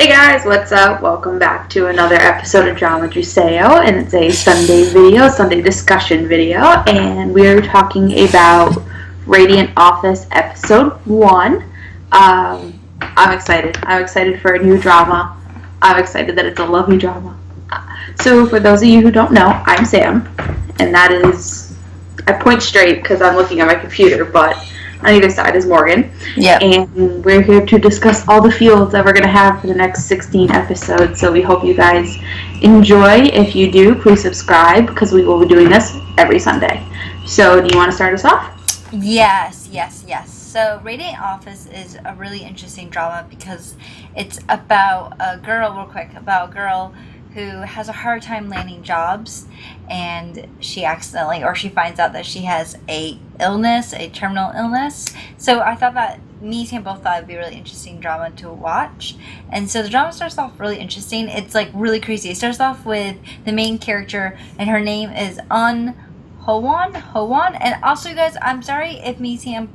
Hey guys, what's up? Welcome back to another episode of Drama Juseyo, and it's a Sunday discussion video, and we're talking about Radiant Office episode 1. I'm excited. I'm excited for a new drama. I'm excited that it's a lovely drama. So for those of you who don't know, I'm Sam, and that is, I point straight because I'm looking at my computer, but on either side is Morgan. Yep. And we're here to discuss all the fields that we're going to have for the next 16 episodes. So we hope you guys enjoy. If you do, please subscribe because we will be doing this every Sunday. So do you want to start us off? Yes. So Radiant Office is a really interesting drama because it's about a girl who has a hard time landing jobs, and she finds out that she has a terminal illness. So I thought that me and Sam both thought it'd be a really interesting drama to watch. And so the drama starts off really interesting. It's like really crazy. It starts off with the main character, and her name is Hwe-Hyun. And also, you guys, I'm sorry if me and Sam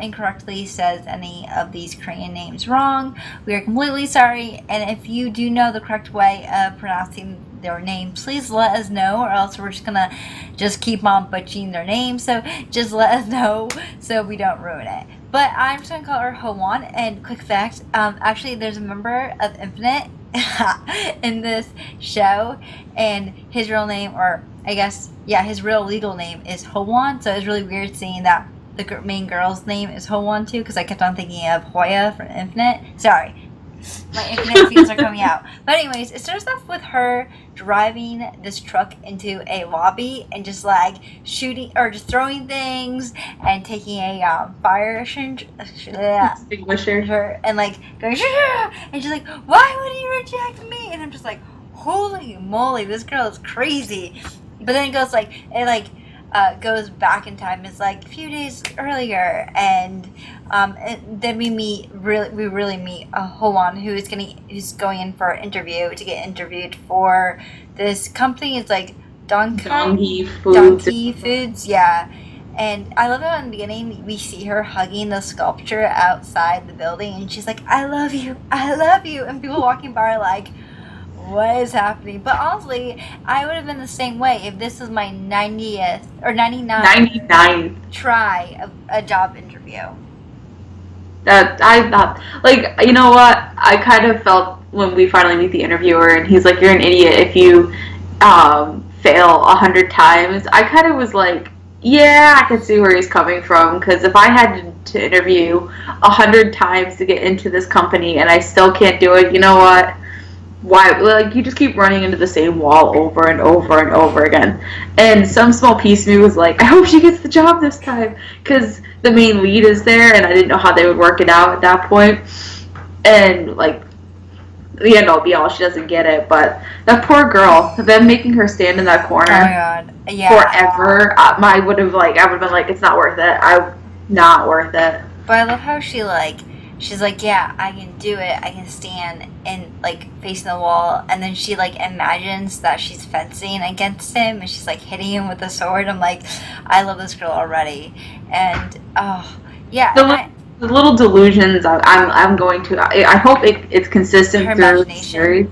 incorrectly says any of these Korean names wrong. We are completely sorry. And if you do know the correct way of pronouncing their name, please let us know, or else we're just gonna keep on butchering their name. So just let us know so we don't ruin it. But I'm just gonna call her Hwe-Hyun. And quick fact, actually there's a member of Infinite in this show, and his real name, or I guess, his real legal name is Hwe-Hyun. So it's really weird seeing that the main girl's name is Hwe-Hyun too, because I kept on thinking of Hoya from Infinite. Sorry, my Infinite scenes are coming out. But anyways, it starts off with her driving this truck into a lobby and just like shooting or just throwing things and taking a fire extinguisher and like going and she's like, why would you reject me? And I'm just like, holy moly, this girl is crazy. But then it goes back in time. It's like a few days earlier, and then we really meet Hwe-Hyun, who's going in for an interview to get interviewed for this company. It's like Dong-Hwi Foods, yeah. And I love how in the beginning we see her hugging the sculpture outside the building, and she's like, I love you, and people walking by are like, what is happening? But honestly, I would have been the same way if this was my 90th or 99 try of a job interview. That I thought, like, you know what? I kind of felt when we finally meet the interviewer and he's like, you're an idiot if you fail 100 times. I kind of was like, yeah, I can see where he's coming from, because if I had to interview 100 times to get into this company and I still can't do it, you know what? Why, like, you just keep running into the same wall over and over and over again. And some small piece of me was like, I hope she gets the job this time, because the main lead is there, and I didn't know how they would work it out at that point. And, like, the end all be all, she doesn't get it. But that poor girl, them making her stand in that corner forever, I would have been like, it's not worth it. Not worth it. But I love how she's like, yeah, I can do it. I can stand and like facing the wall, and then she like imagines that she's fencing against him, and she's like hitting him with a sword. I'm like, I love this girl already, and the little delusions. I'm going to. I hope it's consistent through the series,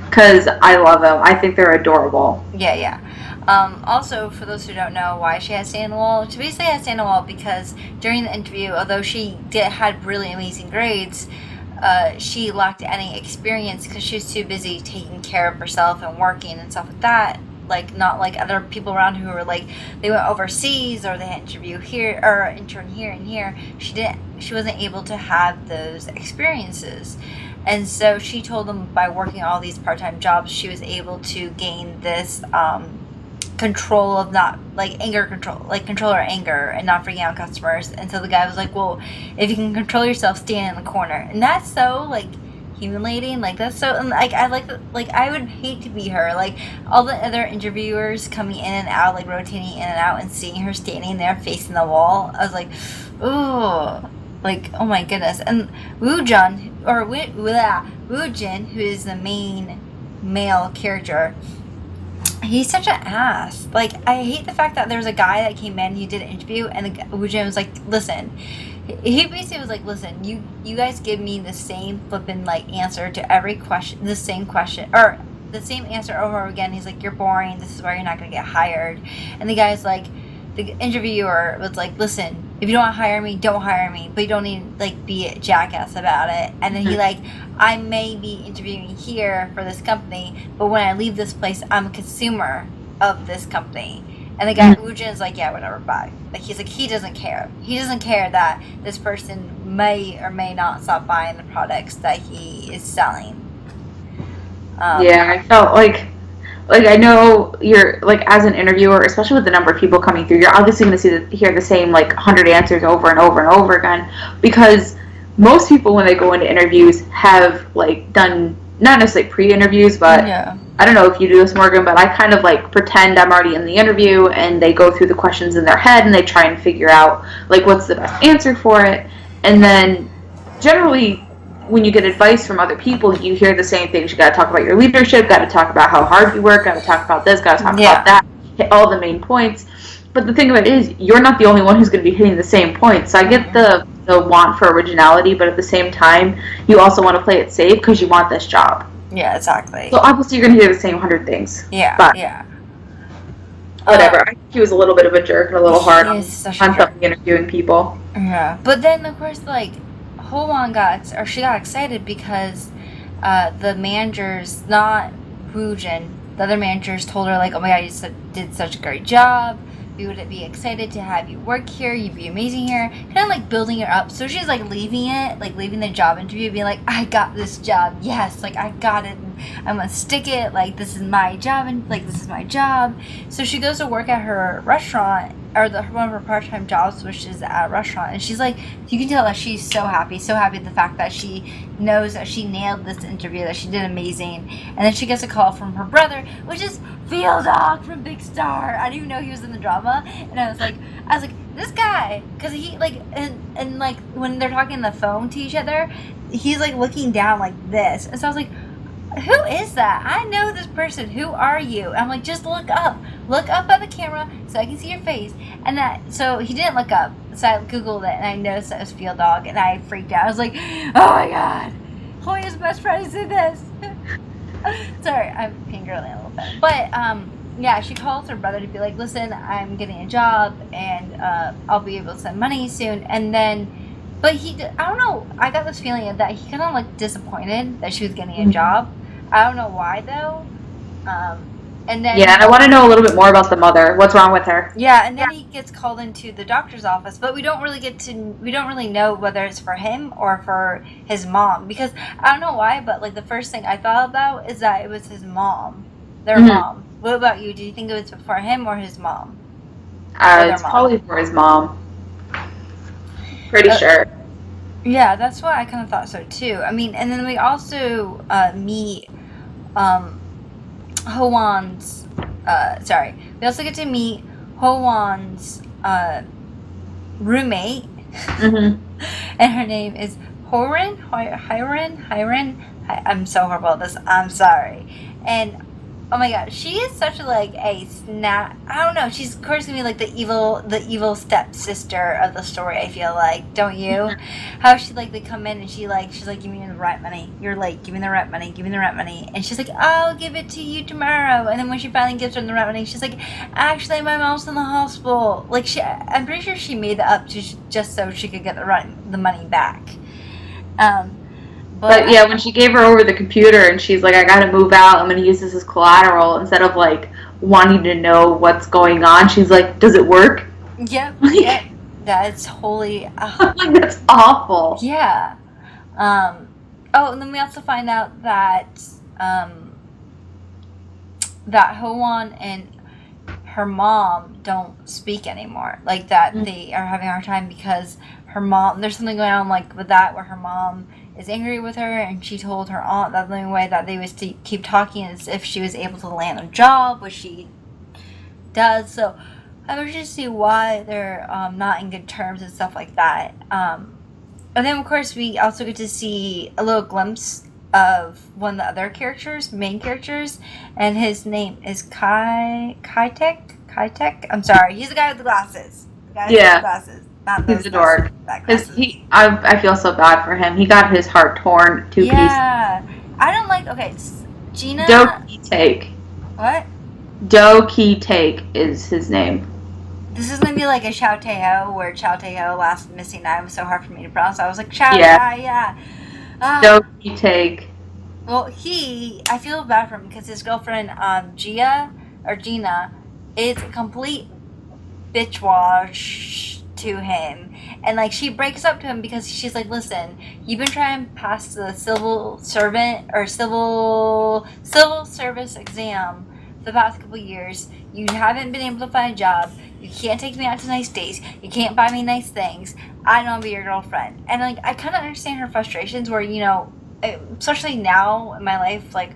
because I love them. I think they're adorable. Yeah. Also, for those who don't know why she has to stay on the wall, she basically has to stay on the wall because during the interview, although she had really amazing grades, she lacked any experience because she was too busy taking care of herself and working and stuff like that. Like, not like other people around who were like, they went overseas or they had interview here or intern here and here. She wasn't able to have those experiences. And so she told them by working all these part-time jobs, she was able to gain this control of control her anger and not freaking out customers. And so the guy was like, well, if you can control yourself, stand in the corner. And that's so like humiliating. Like, that's so, and like, I would hate to be her. Like, all the other interviewers coming in and out, like rotating in and out, and seeing her standing there facing the wall, I was like, ooh, like, oh my goodness. And Woo-jin, who is the main male character, he's such an ass. Like, I hate the fact that there was a guy that came in, he did an interview, and Woo-jin was like, listen, he basically was like, listen, you guys give me the same flippin' like answer to every question, the same question, or the same answer over and over again. He's like, you're boring, this is why you're not gonna get hired. And the guy's like, the interviewer was like, listen, if you don't want to hire me, don't hire me, but you don't need like be a jackass about it. And then he like, I may be interviewing here for this company, but when I leave this place, I'm a consumer of this company. And the guy Woo-Jin is like, yeah, whatever, bye. Like, he's like, he doesn't care. He doesn't care that this person may or may not stop buying the products that he is selling. Yeah, I felt like I know you're like as an interviewer, especially with the number of people coming through, you're obviously going to hear the same like 100 answers over and over and over again, because most people when they go into interviews have like done not necessarily pre-interviews, but Yeah. I don't know if you do this, Morgan, but I kind of like pretend I'm already in the interview and they go through the questions in their head and they try and figure out like what's the best answer for it. And then generally when you get advice from other people, you hear the same things. You got to talk about your leadership, got to talk about how hard you work, got to talk about this, got to talk about that, hit all the main points. But the thing of it is, you're not the only one who's going to be hitting the same points. So I get the want for originality, but at the same time, you also want to play it safe because you want this job. Yeah, exactly. So obviously you're going to hear the same 100 things. Yeah, but yeah. Whatever. I think he was a little bit of a jerk and a little hard on interviewing people. Yeah. But then, of course, like, Hwe-Hyun got excited because the managers, not Woo-Jin, the other managers told her, like, oh my god, you did such a great job. We would be excited to have you work here. You'd be amazing here. Kind of like building her up. So she's like leaving the job interview, being like, I got this job. Yes, like I got it. And I'm gonna stick it. Like this is my job, and like this is my job. So she goes to work at her restaurant, or one of her part-time jobs, which is at a restaurant. And she's like, you can tell that she's so happy the fact that she knows that she nailed this interview, that she did amazing. And then she gets a call from her brother, which is Field Dog from Big Star. I didn't even know he was in the drama, and I was like, this guy, because he like, and like when they're talking on the phone to each other, he's like looking down like this, and so I was like, who is that? I know this person. Who are you? And I'm like, just look up at the camera so I can see your face. And so he didn't look up, so I googled it and I noticed that it was Field Dog, and I freaked out. I was like, oh my god, Hoya's best friend did this. Sorry, I'm fangirling a little bit. But, yeah, she calls her brother to be like, listen, I'm getting a job, and I'll be able to send money soon. And then, but I don't know, I got this feeling that he kind of, like, disappointed that she was getting a job. I don't know why, though. And then... Yeah, and I want to know a little bit more about the mother. What's wrong with her? Yeah, and then he gets called into the doctor's office, but we don't really know whether it's for him or for his mom, because I don't know why, but like the first thing I thought about is that it was his mom, their mom. What about you? Do you think it was for him or his mom? It's probably for his mom. Pretty sure. Yeah, that's what I kind of thought so too. I mean, and then we also meet Hwe-Hyun's, we also get to meet Hwe-Hyun's roommate, and her name is Hye-Hyo. I'm so horrible at this, I'm sorry. And oh my god, she is such a snap. I don't know, she's of course gonna be like the evil stepsister of the story, I feel like, don't you? How she they come in and she's like, give me the rent money. You're late, give me the rent money. And she's like, I'll give it to you tomorrow. And then when she finally gives her the rent money, she's like, actually my mom's in the hospital. Like I'm pretty sure she made that up just so she could get the money back. But yeah, when she gave her over the computer and she's like, I gotta move out, I'm gonna use this as collateral, instead of like wanting to know what's going on, she's like, does it work? Yep, yep. That's totally... that's awful. Yeah. And then we also find out that that Hwe-Hyun and her mom don't speak anymore. Like that they are having a hard time because her mom... There's something going on with that where her mom is angry with her, and she told her aunt that the only way that they was to keep talking is if she was able to land a job, which she does. So I'm interested to see why they're not in good terms and stuff like that. And then of course we also get to see a little glimpse of one of the other main characters, and his name is Kai-tek. I'm sorry, he's the guy with the glasses. He's a dork. I feel so bad for him. He got his heart torn to pieces. Yeah. I don't like, okay, Gina. Do-Ki-Take. What? Do-Ki-Take is his name. This is gonna be like a Chow Tae-Ho, where Chow Tae-Ho last missing night was so hard for me to pronounce. I was like, Chow, yeah. Do-Ki-Take. Well, I feel bad for him because his girlfriend, Gina, is a complete bitch wash to him. And, like, she breaks up to him because she's like, listen, you've been trying to pass the civil service exam for the past couple years. You haven't been able to find a job. You can't take me out to nice dates. You can't buy me nice things. I don't want to be your girlfriend. And, like, I kind of understand her frustrations where, you know, especially now in my life, like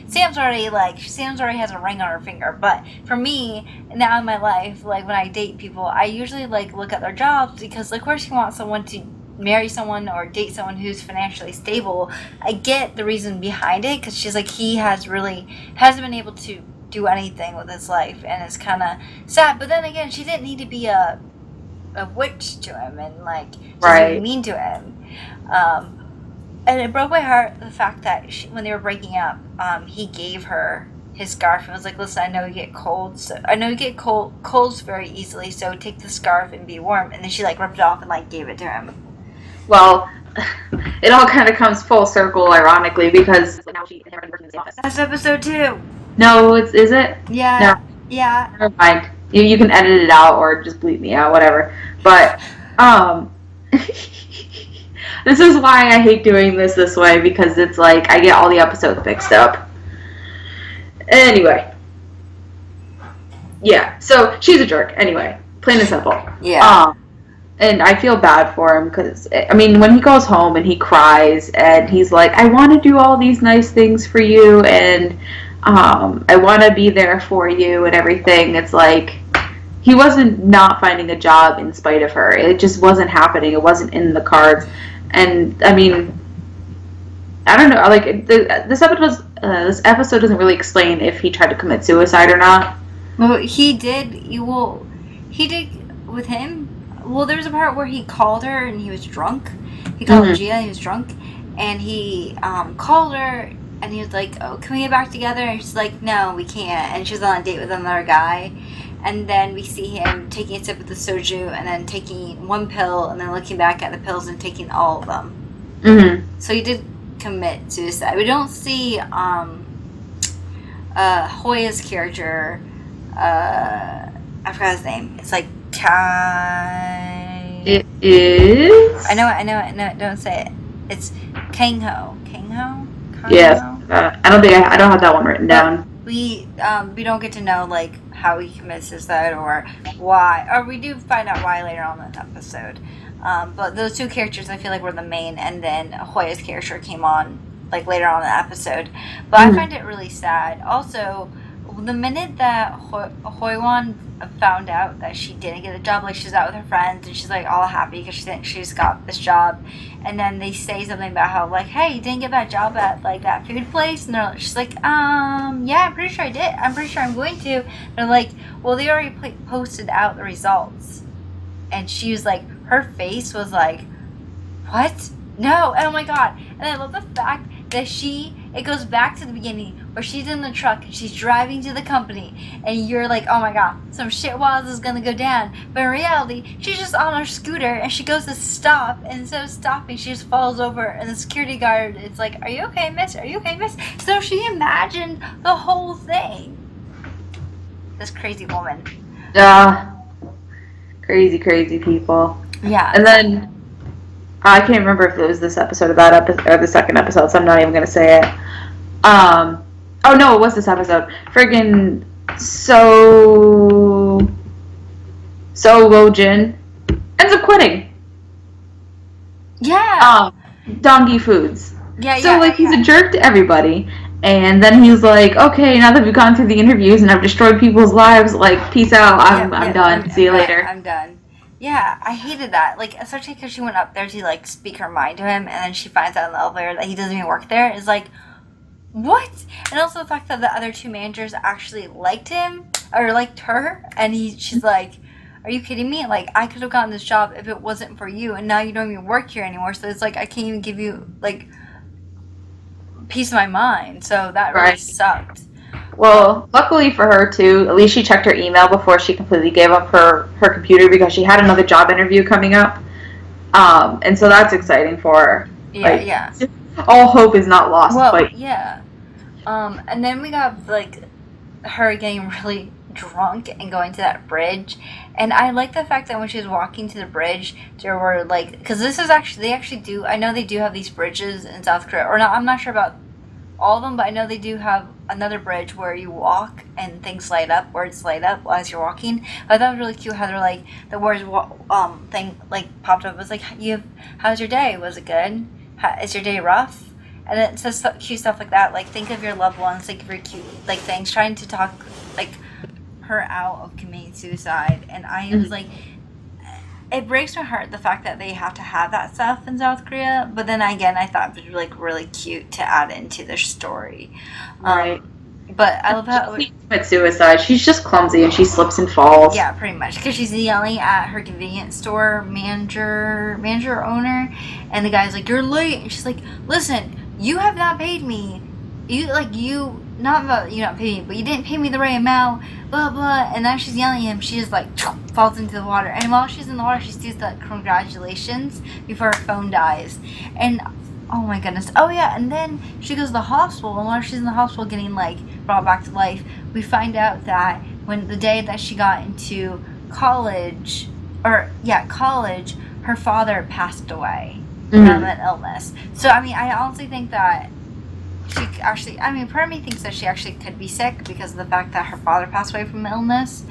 Sam's already has a ring on her finger, but for me now in my life, like when I date people, I usually like look at their jobs because of course you want someone to marry someone or date someone who's financially stable. I get the reason behind it because she's like he hasn't been able to do anything with his life and it's kind of sad, but then again she didn't need to be a witch to him and like just be mean to him. And it broke my heart the fact that when they were breaking up, he gave her his scarf and was like, "Listen, I know you get colds very easily, so take the scarf and be warm." And then she like ripped it off and like gave it to him. Well, it all kind of comes full circle, ironically, because now she and him are working in the office. That's episode 2. No, is it? Yeah. No. Yeah. Never mind. You can edit it out or just bleep me out, whatever. But this is why I hate doing this way, because it's like I get all the episodes mixed up. Anyway. Yeah, so she's a jerk. Anyway, plain and simple. Yeah. And I feel bad for him because, I mean, when he goes home and he cries and he's like, I want to do all these nice things for you and I want to be there for you and everything. It's like he wasn't not finding a job in spite of her. It just wasn't happening. It wasn't in the cards. And I mean, I don't know. Like this episode doesn't really explain if he tried to commit suicide or not. Well, he did. He did with him. Well, there was a part where he called her and he was drunk. He called Gia. He was drunk, and he called her and he was like, "Oh, can we get back together?" And she's like, "No, we can't." And she was on a date with another guy. And then we see him taking a sip of the soju and then taking one pill and then looking back at the pills and taking all of them. Mm-hmm. So he did commit suicide. We don't see Hwe-Hyun's character. I forgot his name. It's like Kai. It is. I know it. Don't say it. It's Kang-ho. Kang-ho? Yes. I don't have that one written down. We don't get to know like how he commits suicide or why, or we do find out why later on in the episode. But those two characters I feel like were the main, and then Hwe-Hyun's character came on like later on in the episode. But I find it really sad. Also, the minute that Hwe-Hyun found out that she didn't get a job, like she's out with her friends and she's like all happy because she thinks she's got this job, and then they say something about how like, hey, you didn't get that job at like that food place, and she's like, yeah, I'm pretty sure I did. I'm pretty sure I'm going to. And they're like, well, they already posted out the results, and she was like, her face was like, what? No. And oh my god. And I love the fact that it goes back to the beginning where she's in the truck and she's driving to the company and you're like, oh my god, some shit wild is gonna go down. But in reality, she's just on her scooter and she goes to stop, and instead of stopping, she just falls over, and the security guard is like, are you okay, miss? Are you okay, miss? So she imagined the whole thing. This crazy woman. Crazy people. Yeah. And then I can't remember if it was this episode or that episode or the second episode, so I'm not even gonna say it. Oh no, it was this episode. Friggin' Seok-jin ends up quitting. Yeah. Dong-Hwi Foods. Yeah. So like he's a jerk to everybody, and then he's like, okay, now that we've gone through the interviews and I've destroyed people's lives, like peace out. I'm done. See you later. I'm done. Yeah, I hated that. Like, especially because she went up there to, like, speak her mind to him, and then she finds out in the elevator that he doesn't even work there. It's like, what? And also the fact that the other two managers actually liked him, or liked her, and she's like, are you kidding me? Like, I could have gotten this job if it wasn't for you, and now you don't even work here anymore. So it's like I can't even give you like peace of my mind. So that really sucked. Well, luckily for her too, at least she checked her email before she completely gave up her computer because she had another job interview coming up. And so that's exciting for her. Yeah. All hope is not lost. Well, yeah. And then we got like her getting really drunk and going to that bridge, and I like the fact that when she was walking to the bridge, there were like, because this is actually, they actually do, I know they do have these bridges in South Korea, or not, I'm not sure about all of them, but I know they do have another bridge where you walk and things light up, words light up as you're walking. I thought it was really cute how they're like, the words thing like popped up. It was like, how's your day? Was it good? Is your day rough? And it says cute stuff like that, like think of your loved ones, think of your cute like things, trying to talk like her out of committing suicide. And I was like, it breaks my heart the fact that they have to have that stuff in South Korea, but then again I thought it was like really cute to add into their story. Right. But I love how she commits suicide. She's just clumsy and she slips and falls. Yeah, pretty much, because she's yelling at her convenience store manager or owner, and the guy's like, "You're late," and she's like, "Listen, you have not paid me. You not paid me, but you didn't pay me the right amount, blah blah." And now she's yelling at him. She just like falls into the water, and while she's in the water, she sees the congratulations before her phone dies. And oh my goodness. Oh yeah, and then she goes to the hospital, and while she's in the hospital getting like brought back to life, we find out that when the day that she got into college, her father passed away from an illness. So I mean, I honestly think that she actually, I mean, part of me thinks that she actually could be sick because of the fact that her father passed away from illness,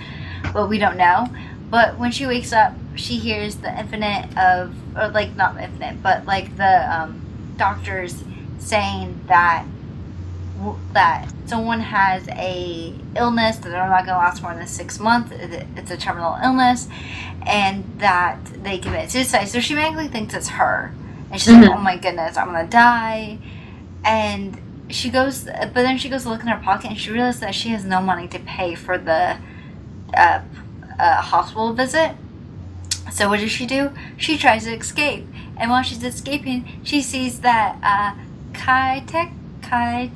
but we don't know. But when she wakes up, she hears the infinite of, or like not infinite, but like the doctors saying that someone has a illness that they're not going to last more than 6 months. It's a terminal illness, and that they commit suicide. So she magically thinks it's her, and she's like, "Oh my goodness, I'm gonna die." And she goes, but then she goes to look in her pocket, and she realizes that she has no money to pay for the hospital visit. So what does she do? She tries to escape, and while she's escaping, she sees that Kai-tek, I'm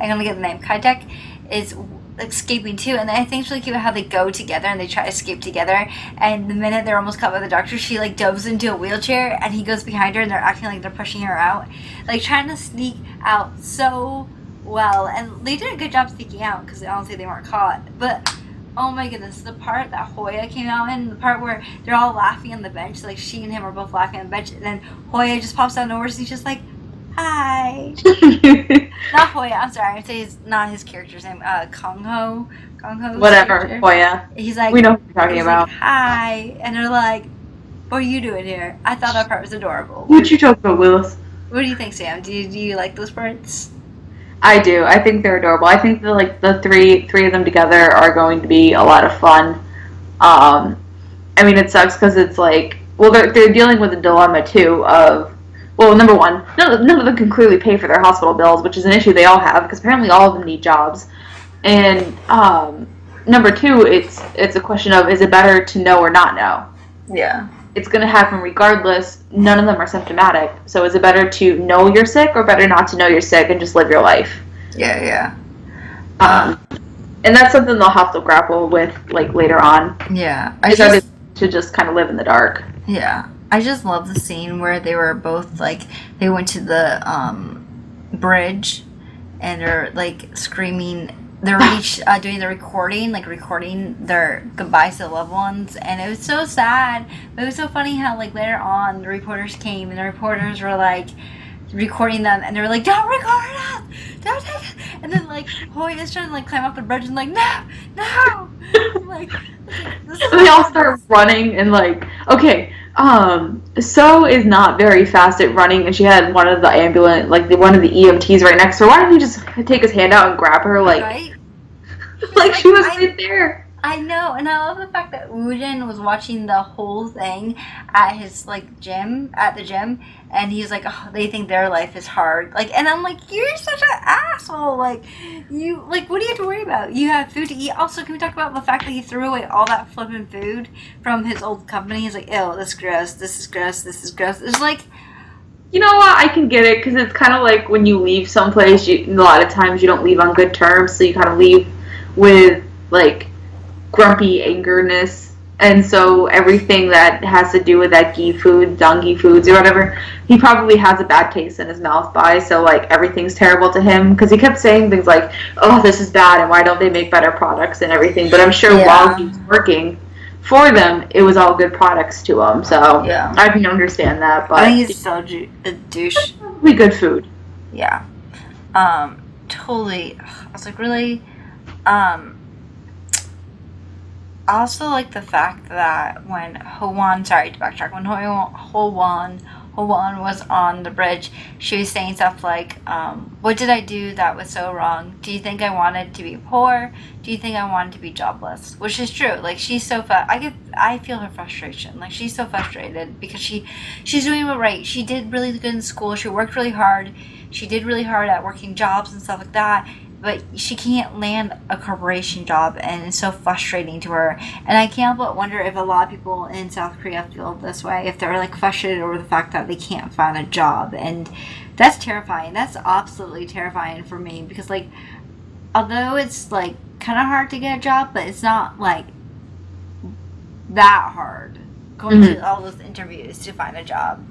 gonna get the name, Kai-tek is escaping too, and I think it's really cute how they go together and they try to escape together, and the minute they're almost caught by the doctor, she like dives into a wheelchair and he goes behind her and they're acting like they're pushing her out, like trying to sneak out so well, and they did a good job sneaking out because honestly they weren't caught. But oh my goodness, the part that Hoya came out in, the part where they're all laughing on the bench, like she and him are both laughing on the bench, and then Hoya just pops out of nowhere and he's just like, "Hi." Not Hoya, I'm sorry, I say not his character's name, Kong-Ho. Whatever, Hoya. He's like, we know what you're talking about. Like, "Hi," and they're like, "What are you doing here?" I thought that part was adorable. What you talking about, Willis? What do you think, Sam? Do you like those parts? I do. I think they're adorable. I think that like the three of them together are going to be a lot of fun. I mean, it sucks because it's like, well, they're dealing with a dilemma too of, well, number one, none of them can clearly pay for their hospital bills, which is an issue they all have because apparently all of them need jobs. And number two, it's a question of, is it better to know or not know? Yeah. It's going to happen regardless. None of them are symptomatic. So is it better to know you're sick or better not to know you're sick and just live your life? Yeah. And that's something they'll have to grapple with like later on. Yeah. To just kind of live in the dark. Yeah. I just love the scene where they were both like, they went to the bridge and they're like screaming. They were each doing the recording their goodbyes to the loved ones, and it was so sad. But it was so funny how like later on the reporters came and the reporters were like recording them, and they were like, "Don't record us, don't take it." And then like Hoya's trying to like climb up the bridge and like, no, like they all start running and like, okay. So is not very fast at running, and she had one of the ambulance, like one of the EMTs right next to her. Why don't you just take his hand out and grab her, like, right? like she was right there? I know, and I love the fact that Woo-jin was watching the whole thing at his at the gym, and he's like, oh, they think their life is hard. Like, and I'm like, you're such an asshole. Like, what do you have to worry about? You have food to eat. Also, can we talk about the fact that he threw away all that flipping food from his old company? He's like, ew, this is gross. This is gross. This is gross. It's like, You know what? I can get it because it's kind of like when you leave someplace. A lot of times you don't leave on good terms, so you kind of leave with like grumpy angerness, and so everything that has to do with that ghee food, Dong-Hwi foods or whatever, he probably has a bad taste in his mouth by. So like everything's terrible to him because he kept saying things like, "Oh, this is bad," and why don't they make better products and everything. But I'm sure while he was working for them, it was all good products to him. So yeah, I can understand that. But I think he's still a douche. Probably good food. Yeah, totally. I was like, really. I also like the fact that when Hwe-Hyun, sorry to backtrack, when Hwe-Hyun was on the bridge, she was saying stuff like, what did I do that was so wrong? Do you think I wanted to be poor? Do you think I wanted to be jobless? Which is true. Like, she's so I feel her frustration. Like, she's so frustrated because she's doing it right. She did really good in school. She worked really hard. She did really hard at working jobs and stuff like that. But she can't land a corporation job, and it's so frustrating to her. And I can't but wonder if a lot of people in South Korea feel this way, if they're like frustrated over the fact that they can't find a job. And that's terrifying. That's absolutely terrifying for me because, like, although it's like kind of hard to get a job, but it's not like that hard going to all those interviews to find a job.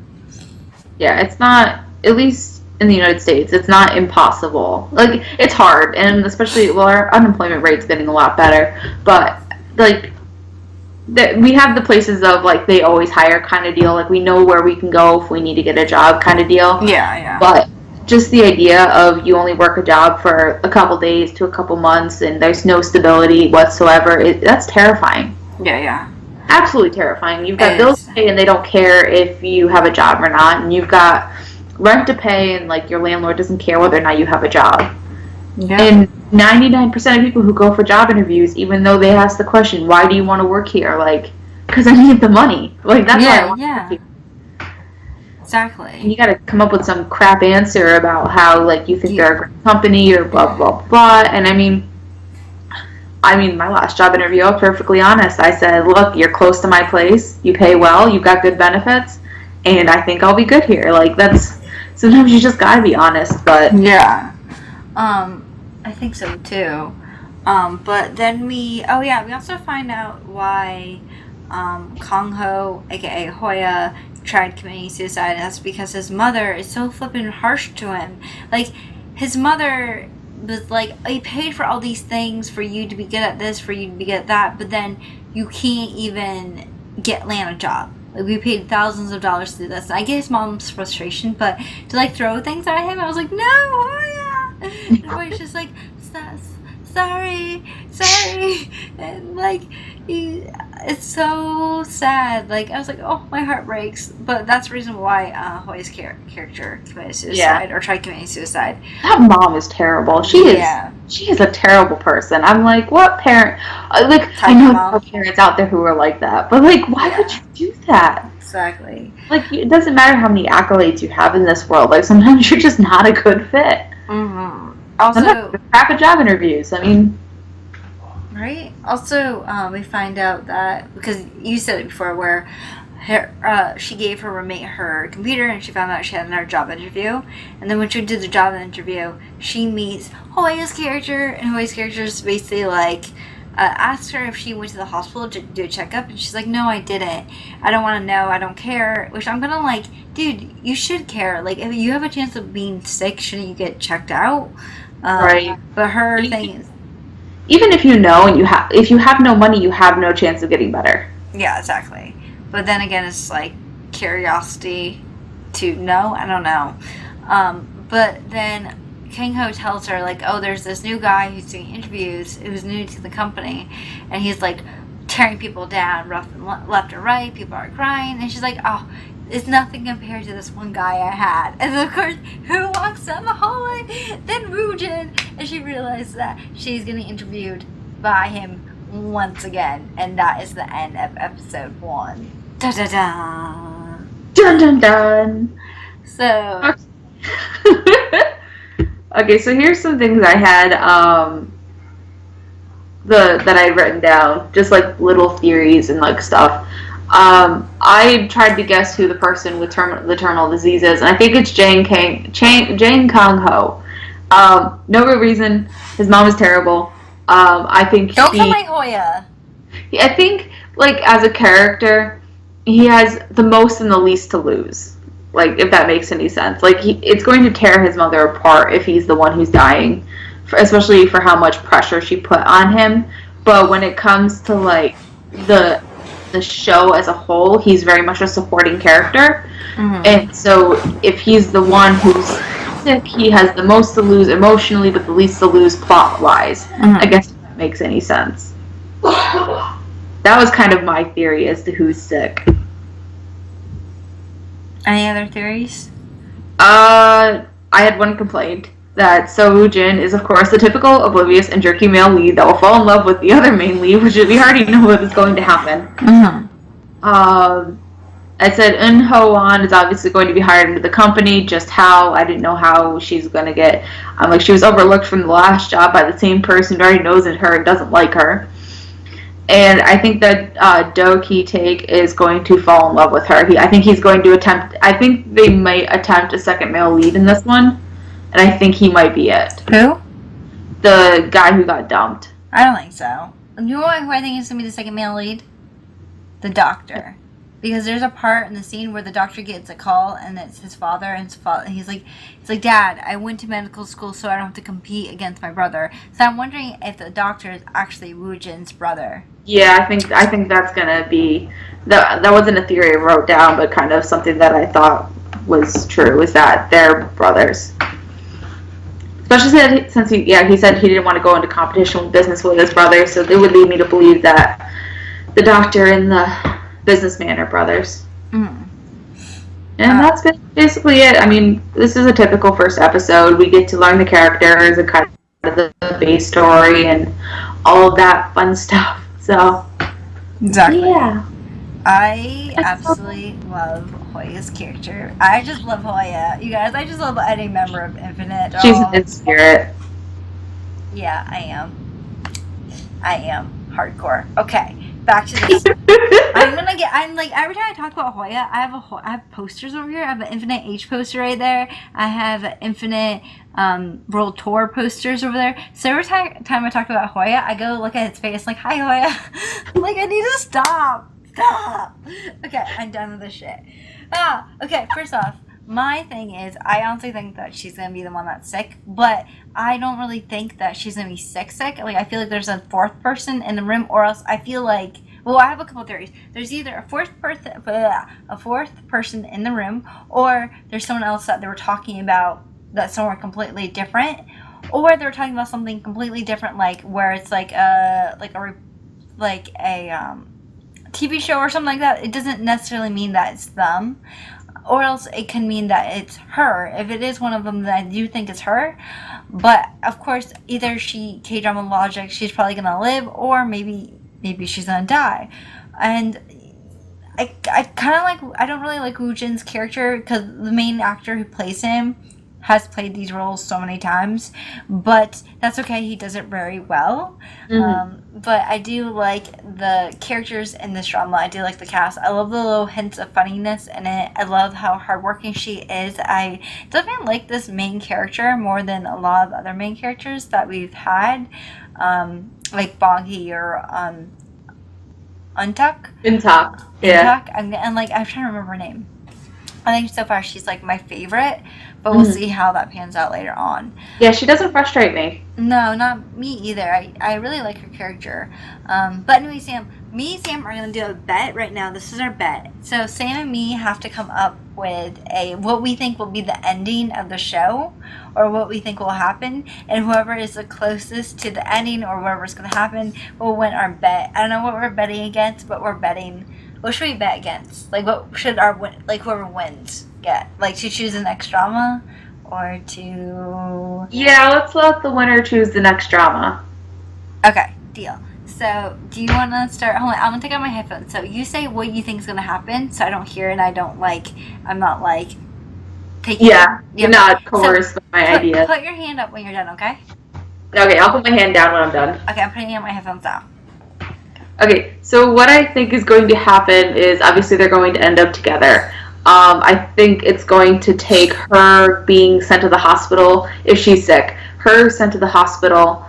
Yeah, it's not, at least in the United States, it's not impossible. Like, it's hard, and especially, well, our unemployment rate's getting a lot better, but, like, we have the places of, like, they always hire kind of deal, like, we know where we can go if we need to get a job kind of deal. Yeah. But just the idea of you only work a job for a couple days to a couple months, and there's no stability whatsoever, that's terrifying. Yeah. Absolutely terrifying. You've got bills to pay, and they don't care if you have a job or not, and you've got rent to pay, and like your landlord doesn't care whether or not you have a job. Yeah. And 99% of people who go for job interviews, even though they ask the question, "Why do you want to work here?" Like, because I need the money. Like, that's why I want to work here. Exactly. And you got to come up with some crap answer about how like you think they're a great company or blah blah blah. And I mean, my last job interview, I was perfectly honest. I said, "Look, you're close to my place. You pay well. You've got good benefits, and I think I'll be good here." Like, that's. Sometimes you just gotta be honest, but... Yeah. I think so, too. But then we also find out why, Kang-ho, aka Hoya, tried committing suicide, and that's because his mother is so flippin' harsh to him. Like, his mother was like, I paid for all these things for you to be good at this, for you to be good at that, but then you can't even land a job. Like, we paid thousands of dollars to do this. And I get his mom's frustration, but to, like, throw things at him, I was like, no, Hoya! And Hoya's just like, sorry. And, like, it's so sad. Like, I was like, oh, my heart breaks. But that's the reason why Hoya's character committed suicide, or tried committing suicide. That mom is terrible. She is a terrible person. I'm like, what parent? Like, I know there are parents out there who are like that, but, like, why would you do that? Exactly. Like, it doesn't matter how many accolades you have in this world. Like, sometimes you're just not a good fit. Mm-hmm. Also, crap at job interviews. I mean... Right? Also, we find out that, because you said it before, where she gave her roommate her computer, and she found out she had another job interview. And then when she did the job interview, she meets Hoya's character, and Hoya's character is basically like, asks her if she went to the hospital to do a checkup, and she's like, no, I didn't. I don't want to know. I don't care. Which I'm gonna like, dude, you should care. Like, if you have a chance of being sick, shouldn't you get checked out? Right. But her thing is, even if you know, and if you have no money, you have no chance of getting better. Yeah, exactly. But then again, it's like curiosity to know. I don't know. But then Kang-ho tells her, like, oh, there's this new guy who's doing interviews, who's new to the company, and he's like tearing people down left and right. People are crying, and she's like, oh, it's nothing compared to this one guy I had. And then, of course, who walks down the hallway? Then Woo-jin. And she realizes that she's getting interviewed by him once again, and that is the end of episode 1. Da da da. Dun dun dun. So. Okay, so here's some things I had that I had written down, just like little theories and like stuff. I tried to guess who the person with the terminal disease is, and I think it's Jang Kang-ho. No real reason. His mom is terrible. I think Don't come like Hoya. I think, like, as a character, he has the most and the least to lose. Like, if that makes any sense. Like, it's going to tear his mother apart if he's the one who's dying, especially for how much pressure she put on him. But when it comes to, like, the show as a whole, he's very much a supporting character. Mm-hmm. And so if he's the one who's sick, he has the most to lose emotionally, but the least to lose plot-wise. Mm-hmm. I guess if that makes any sense. That was kind of my theory as to who's sick. Any other theories? I had one complaint. That Seok-jin is, of course, the typical oblivious and jerky male lead that will fall in love with the other main lead, which we already know what is going to happen. Mm-hmm. I said Hwe-Hyun is obviously going to be hired into the company. Just how? I didn't know how she's going to get... like, she was overlooked from the last job by the same person who already knows her and doesn't like her. And I think that Do-Ki Take is going to fall in love with her. I think he's going to attempt... I think they might attempt a second male lead in this one. And I think he might be it. Who? The guy who got dumped. I don't think so. You know who I think is going to be the second male lead? The doctor. Because there's a part in the scene where the doctor gets a call and it's his father, and he's like, Dad, I went to medical school so I don't have to compete against my brother. So I'm wondering if the doctor is actually Woo-jin's brother. Yeah, I think that's going to be... That wasn't a theory I wrote down, but kind of something that I thought was true, is that they're brothers. Especially since he said he didn't want to go into competition with business with his brother, so it would lead me to believe that the doctor and the businessman are brothers. Mm. And that's basically it. I mean, this is a typical first episode. We get to learn the characters and kind of the base story and all of that fun stuff. So, exactly. Yeah. I absolutely love Hoya's character. I just love Hoya. You guys, I just love any member of Infinite. She's in spirit. Yeah, I am. Hardcore. Okay, back to this. I'm like, every time I talk about Hoya, I have posters over here. I have an Infinite H poster right there. I have an Infinite World Tour posters over there. So every time I talk about Hoya, I go look at his face like, hi, Hoya. I'm like, I need to stop. Okay, I'm done with this shit. Okay, first off, my thing is, I honestly think that she's going to be the one that's sick, but I don't really think that she's going to be sick. Like, I feel like there's a fourth person in the room, or else I feel like, well, I have a couple theories. There's either a fourth person in the room, or there's someone else that they were talking about that's somewhere completely different, or they were talking about something completely different, like, where it's like a TV show or something like that. It doesn't necessarily mean that it's them, or else it can mean that it's her. If it is one of them, then I do think it's her. But of course, either K-drama logic, she's probably gonna live, or maybe she's gonna die. And I kind of like, I don't really like Woo-jin's character because the main actor who plays him has played these roles so many times, but that's okay. He does it very well. Mm-hmm. But I do like the characters in this drama. I do like the cast. I love the little hints of funniness in it. I love how hardworking she is. I definitely like this main character more than a lot of other main characters that we've had, like Bong-Hee or Untuck. Intak. Yeah. And like, I'm trying to remember her name. I think so far she's like my favorite, but we'll see how that pans out later on. Yeah, she doesn't frustrate me. No, not me either. I really like her character. But anyway, me and Sam are going to do a bet right now. This is our bet. So Sam and me have to come up with what we think will be the ending of the show, or what we think will happen, and whoever is the closest to the ending or whatever's going to happen will win our bet. I don't know what we're betting against, but we're betting... What should we bet against? Like, what should whoever wins get? Like, to choose the next drama, or to... Yeah, let's let the winner choose the next drama. Okay, deal. So, do you want to start? Hold on, I'm gonna take out my headphones. So, you say what you think is gonna happen, so I don't hear and I'm not like taking. Yeah, you're not coerced by my ideas. Put your hand up when you're done, okay? Okay, I'll put my hand down when I'm done. Okay, I'm putting my headphones down. Okay, so what I think is going to happen is obviously they're going to end up together. I think it's going to take her being sent to the hospital if she's sick. Her sent to the hospital,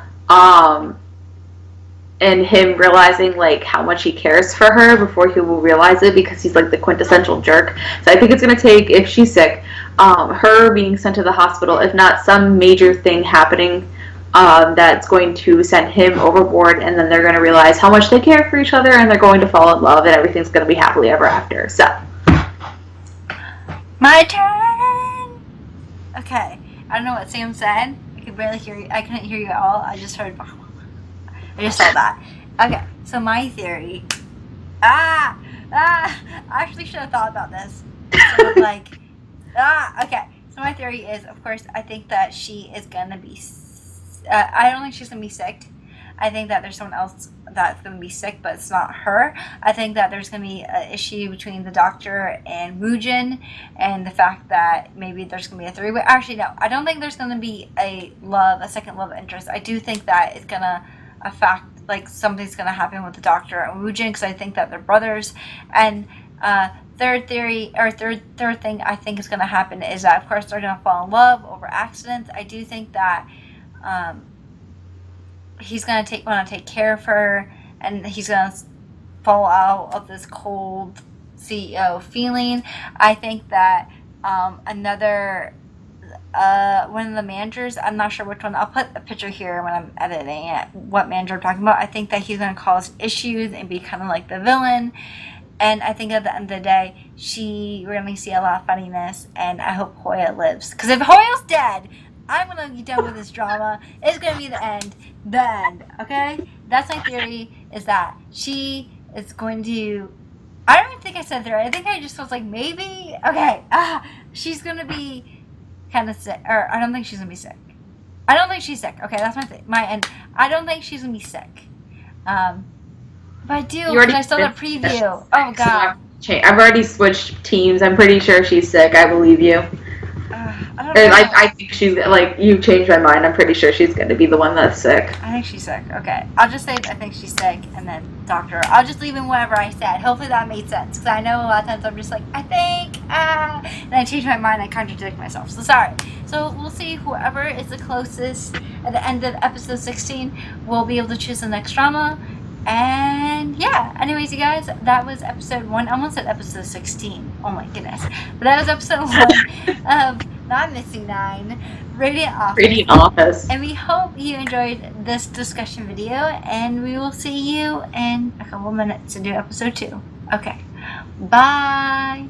and him realizing like how much he cares for her before he will realize it because he's like the quintessential jerk. So I think it's going to take, if she's sick, her being sent to the hospital, if not some major thing happening that's going to send him overboard, and then they're going to realize how much they care for each other, and they're going to fall in love, and everything's going to be happily ever after. So, my turn. Okay, I don't know what Sam said. I could barely hear you. I couldn't hear you at all. I just heard. I just saw that. Okay, so my theory. I actually should have thought about this. So okay. So my theory is, of course, I think that she is gonna be. I don't think she's gonna be sick. I think that there's someone else that's gonna be sick, but it's not her. I think that there's gonna be an issue between the doctor and Woo-Jin, and the fact that maybe there's gonna be a three-way. Actually, no, I don't think there's gonna be a second love interest. I do think that it's gonna affect, like, something's gonna happen with the doctor and Woo-Jin, because I think that they're brothers. And third thing I think is gonna happen is that, of course, they're gonna fall in love over accidents. I do think that he's gonna want to take care of her, and he's gonna fall out of this cold CEO feeling. I think that another one of the managers, I'm not sure which one, I'll put a picture here when I'm editing it, what manager I'm talking about. I think that he's gonna cause issues and be kind of like the villain. And I think at the end of the day, we're gonna see a lot of funniness, and I hope Hoya lives, because if Hoya's dead, I'm going to be done with this drama. It's going to be the end. The end. Okay? That's my theory, is that she is going to... I don't even think I said that. I think I just was like, maybe... Okay. She's going to be kind of sick. Or I don't think she's going to be sick. I don't think she's sick. Okay, that's my end. I don't think she's going to be sick. But I do, because I saw the preview. Oh, God. I've already switched teams. I'm pretty sure she's sick. I believe you. I think she's, like, you changed my mind. I'm pretty sure she's going to be the one that's sick. I think she's sick. Okay. I'll just say I think she's sick, and then doctor. I'll just leave in whatever I said. Hopefully that made sense, because I know a lot of times I'm just like, I think, and I change my mind. I contradict myself. So sorry. So we'll see whoever is the closest at the end of episode 16 will be able to choose the next drama. And yeah, anyways, you guys, that was episode 1. I almost said episode 16. Oh my goodness. But that was episode 1 of Not Missing 9, Radiant Office. Radiant Office. And we hope you enjoyed this discussion video, and we will see you in a couple minutes to do episode 2. Okay. Bye.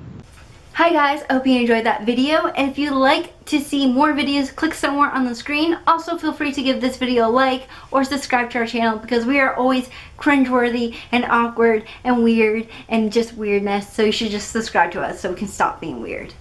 Hi guys, I hope you enjoyed that video, and if you'd like to see more videos, click somewhere on the screen. Also, feel free to give this video a like or subscribe to our channel, because we are always cringeworthy and awkward and weird and just weirdness, so you should just subscribe to us so we can stop being weird.